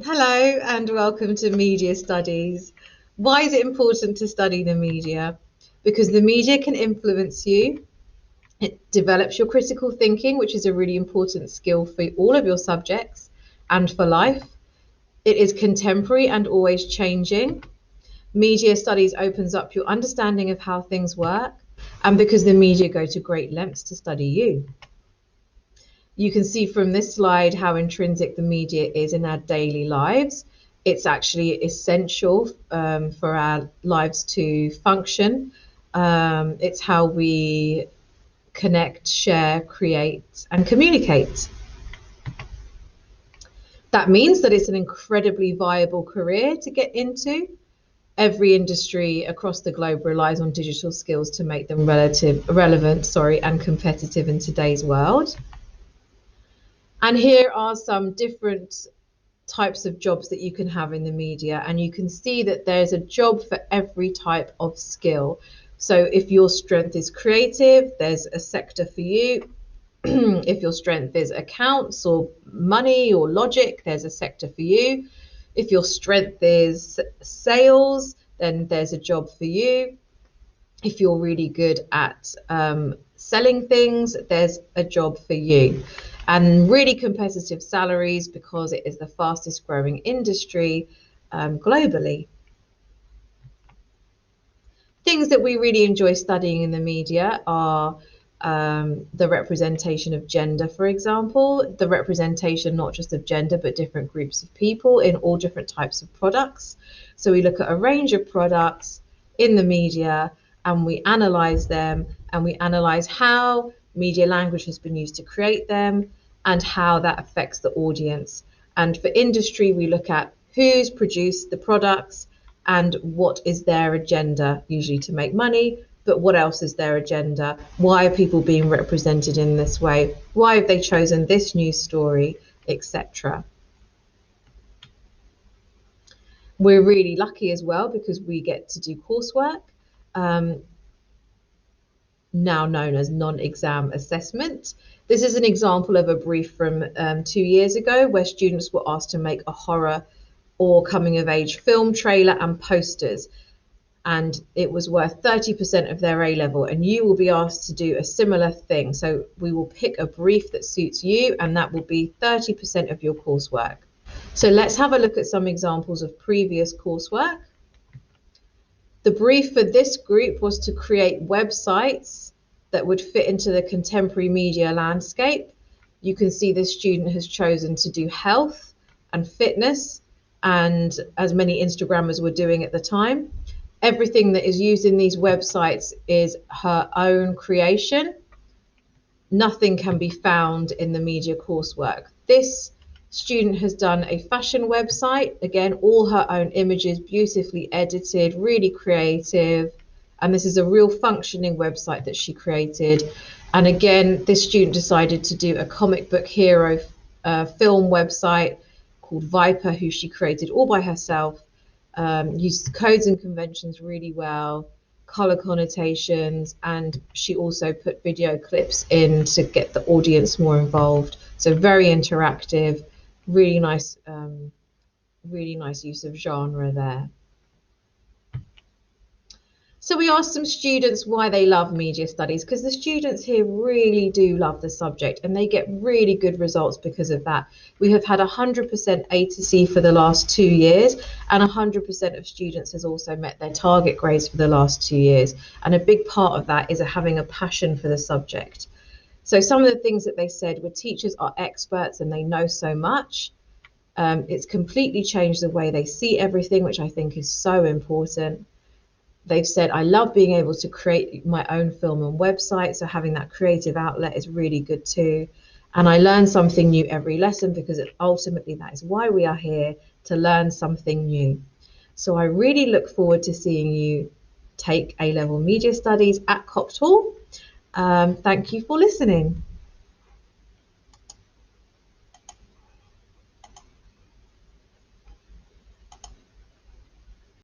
Hello and welcome to Media Studies. Why is it important to study the media? Because the media can influence you. It develops your critical thinking, which is a really important skill for all of your subjects and for life. It is contemporary and always changing. Media studies opens up your understanding of how things work, and because the media go to great lengths to study you. You can see from this slide how intrinsic the media is in our daily lives. It's actually essential for our lives to function. It's how we connect, share, create, and communicate. That means that it's an incredibly viable career to get into. Every industry across the globe relies on digital skills to make them relevant, and competitive in today's world. And here are some different types of jobs that you can have in the media, and you can see that there's a job for every type of skill. So if your strength is creative, there's a sector for you. If your strength is accounts or money or logic, there's a sector for you. If your strength is sales, then there's a job for you. If you're really good at selling things, there's a job for you. And really competitive salaries because it is the fastest growing industry globally. Things that we really enjoy studying in the media are the representation of gender, for example, the representation not just of gender, but different groups of people in all different types of products. So we look at a range of products in the media and we analyze them, and we analyze how media language has been used to create them and how that affects the audience. And for industry, we look at who's produced the products and what is their agenda, usually to make money, but what else is their agenda? Why are people being represented in this way? Why have they chosen this news story, etc.? We're really lucky as well because we get to do coursework, now known as non-exam assessment. This is an example of a brief from 2 years ago where students were asked to make a horror or coming of age film trailer and posters, and it was worth 30% of their A level, and you will be asked to do a similar thing. So we will pick a brief that suits you, and that will be 30% of your coursework. So let's have a look at some examples of previous coursework. The brief for this group was to create websites that would fit into the contemporary media landscape. You can see this student has chosen to do health and fitness, and as many Instagrammers were doing at the time. Everything that is used in these websites is her own creation. Nothing can be found in the media coursework. This student has done a fashion website, again, all her own images, beautifully edited, really creative. And this is a real functioning website that she created. And again, this student decided to do a comic book hero film website called Viper, who she created all by herself. Used codes and conventions really well, color connotations, and she also put video clips in to get the audience more involved. So very interactive, really nice use of genre there. So we asked some students why they love media studies, because the students here really do love the subject and they get really good results because of that. We have had 100% A to C for the last 2 years, and 100% of students has also met their target grades for the last 2 years. And a big part of that is having a passion for the subject. So some of the things that they said were teachers are experts and they know so much. It's completely changed the way they see everything, which I think is so important. They've said, I love being able to create my own film and website, so having that creative outlet is really good too. And I learn something new every lesson because ultimately that is why we are here, to learn something new. So I really look forward to seeing you take A-level media studies at Copthall. Thank you for listening.